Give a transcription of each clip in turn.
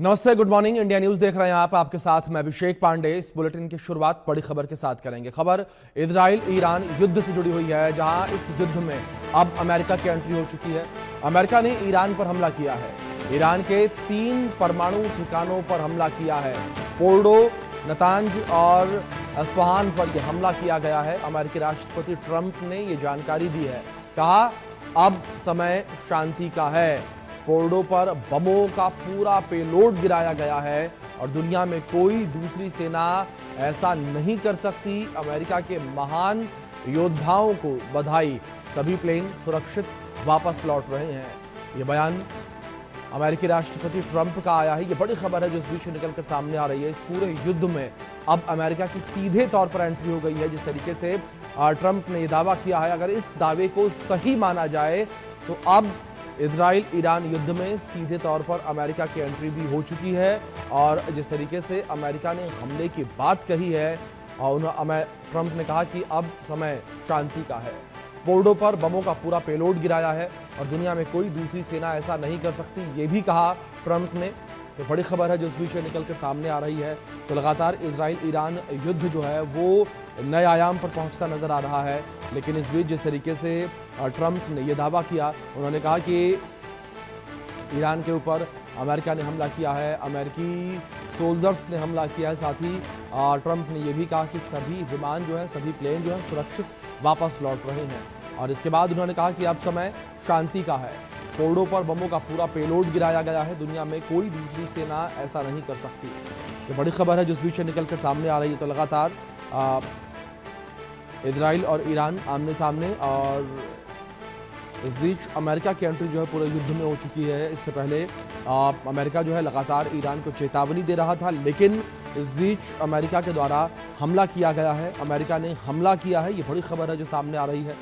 नमस्ते, good morning. India news देख रहे हैं आप। आपके साथ मैं अभिषेक पांडे। इस बुलेटिन की शुरुआत बड़ी खबर के साथ करेंगे। खबर इजराइल ईरान युद्ध से जुड़ी हुई है, जहां इस युद्ध में अब अमेरिका की एंट्री हो चुकी है। अमेरिका ने ईरान पर हमला किया है। ईरान के 3 परमाणु ठिकानों पर हमला किया है। फोर्डो, नतांज और अस्फहान पर यह हमला किया गया है। अमेरिकी राष्ट्रपति ट्रंप ने यह जानकारी दी है। कहा अब समय शांति का है। फोर्डो पर बमों का पूरा पेलोड गिराया गया है और दुनिया में कोई दूसरी सेना ऐसा नहीं कर सकती। अमेरिका के महान योद्धाओं को बधाई। सभी प्लेन सुरक्षित वापस लौट रहे हैं। यह बयान अमेरिकी राष्ट्रपति ट्रंप का आया है। यह बड़ी खबर है जो इस बीच निकलकर सामने आ रही है। इस पूरे युद्ध में अब अमेरिका की सीधे तौर पर एंट्री हो गई है। जिस तरीके से ट्रंप ने यह दावा किया है, अगर इस दावे को सही माना जाए तो अब इजराइल ईरान युद्ध में सीधे तौर पर अमेरिका की एंट्री भी हो चुकी है। और जिस तरीके से अमेरिका ने हमले की बात कही है, और ट्रंप ने कहा कि अब समय शांति का है। फोर्डो पर बमों का पूरा पेलोड गिराया है और दुनिया में कोई दूसरी सेना ऐसा नहीं कर सकती, ये भी कहा ट्रंप ने। तो बड़ी खबर है जो इस बीच निकलकर सामने आ रही है। तो लगातार इजराइल ईरान युद्ध जो है वो नए आयाम पर पहुंचता नजर आ रहा है। लेकिन इस बीच जिस तरीके से ट्रंप ने यह दावा किया, उन्होंने कहा कि ईरान के ऊपर अमेरिका ने हमला किया है, अमेरिकी सोल्जर्स ने हमला किया है। साथ ही ट्रंप ने यह भी कहा कि सभी विमान जो है, सभी प्लेन जो है सुरक्षित वापस लौट रहे हैं। और इसके बाद उन्होंने कहा कि अब समय शांति का है। फोर्डो पर बमों का पूरा पेलोड गिराया गया है। दुनिया में कोई दूसरी सेना ऐसा नहीं कर सकती। ये बड़ी खबर है जो इस बीच निकलकर सामने आ रही है। तो लगातार इजराइल और ईरान आमने सामने, और इस बीच अमेरिका की एंट्री जो है पूरे युद्ध में हो चुकी है। इससे पहले अमेरिका जो है लगातार ईरान को चेतावनी दे रहा था, लेकिन इस बीच अमेरिका के द्वारा हमला किया गया है। अमेरिका ने हमला किया है। ये बड़ी खबर है जो सामने आ रही है।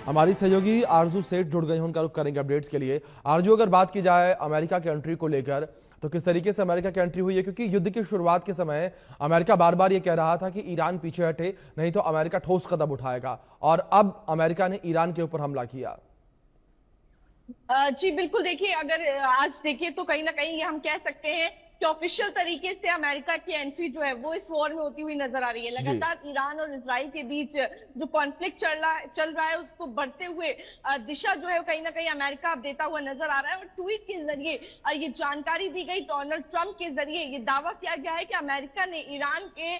हमारी सहयोगी आरजू सेठ जुड़ गई हैं, उनका रुख करेंगे अपडेट्स के लिए। आरजू, अगर बात की जाए अमेरिका की एंट्री को लेकर, तो किस तरीके से अमेरिका की एंट्री हुई है? क्योंकि युद्ध की शुरुआत के समय अमेरिका बार बार ये कह रहा था कि ईरान पीछे हटे, नहीं तो अमेरिका ठोस कदम उठाएगा, और अब अमेरिका ने ईरान के ऊपर हमला किया। जी बिल्कुल। देखिए, अगर आज देखिए तो कहीं ना कहीं ये हम कह सकते हैं कि ऑफिशियल तरीके से अमेरिका की एंट्री जो है वो इस वॉर में होती हुई नजर आ रही है। लगातार ईरान और इजराइल के बीच जो कॉन्फ्लिक्ट चल रहा है उसको बढ़ते हुए दिशा जो है वो कहीं ना कहीं अमेरिका अब देता हुआ नजर आ रहा है। और ट्वीट के जरिए ये जानकारी दी गई। डोनाल्ड ट्रंप के जरिए ये दावा किया गया है कि अमेरिका ने ईरान के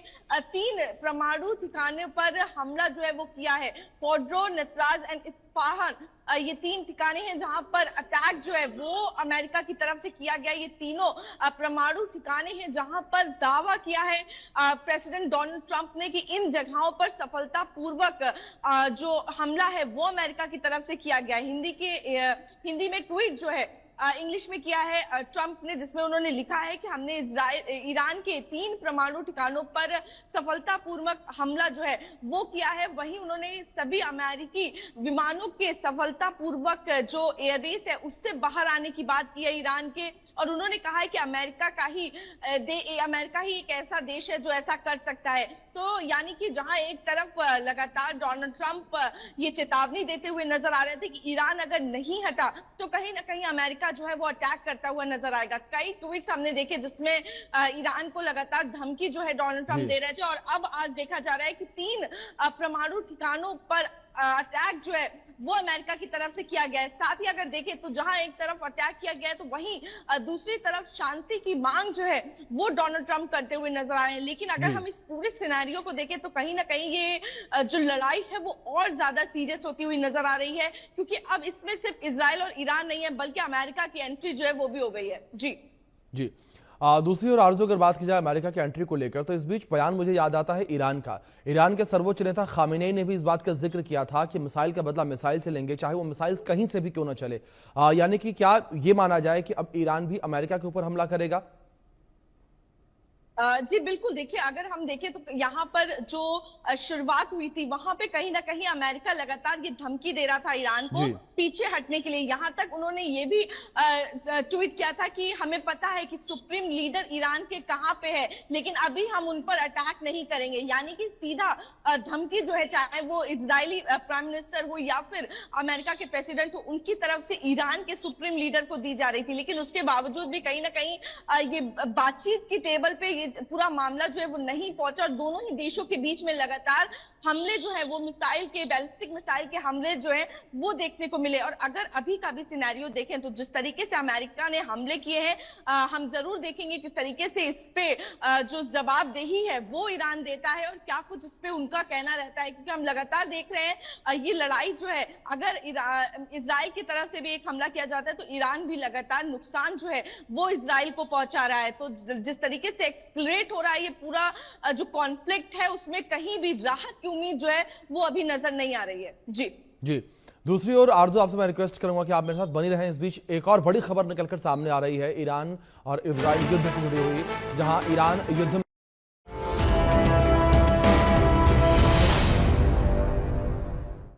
3 परमाणु ठिकाने पर हमला जो है वो किया है। फोर्डो, नतराज एंड इस्फहान, ये 3 ठिकाने हैं जहां पर अटैक जो है वो अमेरिका की तरफ से किया गया। ये तीनों परमाणु ठिकाने हैं जहां पर दावा किया है प्रेसिडेंट डोनाल्ड ट्रंप ने कि इन जगहों पर सफलतापूर्वक जो हमला है वो अमेरिका की तरफ से किया गया। हिंदी में ट्वीट जो है इंग्लिश में किया है ट्रंप ने, जिसमें उन्होंने लिखा है कि हमने ईरान के 3 परमाणु ठिकानों पर सफलतापूर्वक हमला जो है वो किया है। वहीं उन्होंने सभी अमेरिकी विमानों के सफलतापूर्वक जो एयरबेस है उससे बाहर आने की बात की है ईरान के। और उन्होंने कहा है कि अमेरिका ही एक ऐसा देश है जो ऐसा कर सकता है। तो यानी कि जहां एक तरफ लगातार डोनाल्ड ट्रंप ये चेतावनी देते हुए नजर आ रहे थे कि ईरान अगर नहीं हटा तो कहीं ना कहीं अमेरिका जो है वो अटैक करता हुआ नजर आएगा। कई ट्वीट्स हमने देखे जिसमें ईरान को लगातार धमकी जो है डोनाल्ड ट्रंप दे रहे थे। और अब आज देखा जा रहा है कि 3 परमाणु ठिकानों पर अटैक जो है वो अमेरिका की तरफ से किया गया है। साथ ही अगर देखें तो जहां एक तरफ अटैक किया गया है तो वहीं दूसरी तरफ शांति की मांग जो है वो डोनाल्ड ट्रंप करते हुए नजर आ रहे हैं। लेकिन अगर हम इस पूरे सिनेरियो को देखें तो कहीं ना कहीं ये जो लड़ाई है वो और ज्यादा सीरियस होती हुई नजर आ रही है, क्योंकि अब इसमें सिर्फ इजराइल और ईरान नहीं है बल्कि अमेरिका की एंट्री जो है वो भी हो गई है। जी। दूसरी ओर आरजू, अगर बात की जाए अमेरिका की एंट्री को लेकर, तो इस बीच बयान मुझे याद आता है ईरान का। ईरान के सर्वोच्च नेता खामेनेई ने भी इस बात का जिक्र किया था कि मिसाइल का बदला मिसाइल से लेंगे, चाहे वो मिसाइल कहीं से भी क्यों ना चले। यानी कि क्या ये माना जाए कि अब ईरान भी अमेरिका के ऊपर हमला करेगा? जी बिल्कुल, देखिए अगर हम देखें तो यहाँ पर जो शुरुआत हुई थी वहां पे कहीं ना कहीं अमेरिका लगातार ये धमकी दे रहा था ईरान को जी पीछे हटने के लिए। यहाँ तक उन्होंने ये भी ट्वीट किया था कि हमें पता है कि सुप्रीम लीडर ईरान के कहाँ पे है, लेकिन अभी हम उन पर अटैक नहीं करेंगे। यानी कि सीधा धमकी जो है, चाहे वो इजरायली प्राइम मिनिस्टर हो या फिर अमेरिका के प्रेसिडेंट हो, उनकी तरफ से ईरान के सुप्रीम लीडर को दी जा रही थी। लेकिन उसके बावजूद भी कहीं ना कहीं ये बातचीत की टेबल पे ये पूरा मामला जो है वो नहीं पहुंचा और दोनों ही देशों के बीच में लगातार हमले जो है वो मिसाइल के, बैलिस्टिक मिसाइल के हमले जो है वो देखने को मिले। और अगर अभी का भी सिनेरियो देखें तो जिस तरीके से अमेरिका ने हमले किए हैं, हम जरूर देखेंगे किस तरीके से इस पे जो जवाबदेही है वो ईरान देता है और क्या कुछ इस पे उनका कहना रहता है। क्योंकि हम लगातार देख रहे हैं ये लड़ाई जो है, अगर इजराइल की तरफ से भी एक हमला किया जाता है तो ईरान भी लगातार नुकसान जो है वो इजराइल को पहुंचा रहा है। तो जिस तरीके से एक्सप्लेट हो रहा है ये पूरा जो कॉन्फ्लिक्ट है, उसमें कहीं भी राहत की उम्मीद जो है वो अभी नजर नहीं आ रही है। जी जी। दूसरी ओर आरजू, आपसे मैं रिक्वेस्ट करूंगा कि आप मेरे साथ बनी रहें। इस बीच एक और बड़ी खबर निकलकर सामने आ रही है ईरान और इजराइल युद्ध से जुड़ी हुई, जहां ईरान युद्ध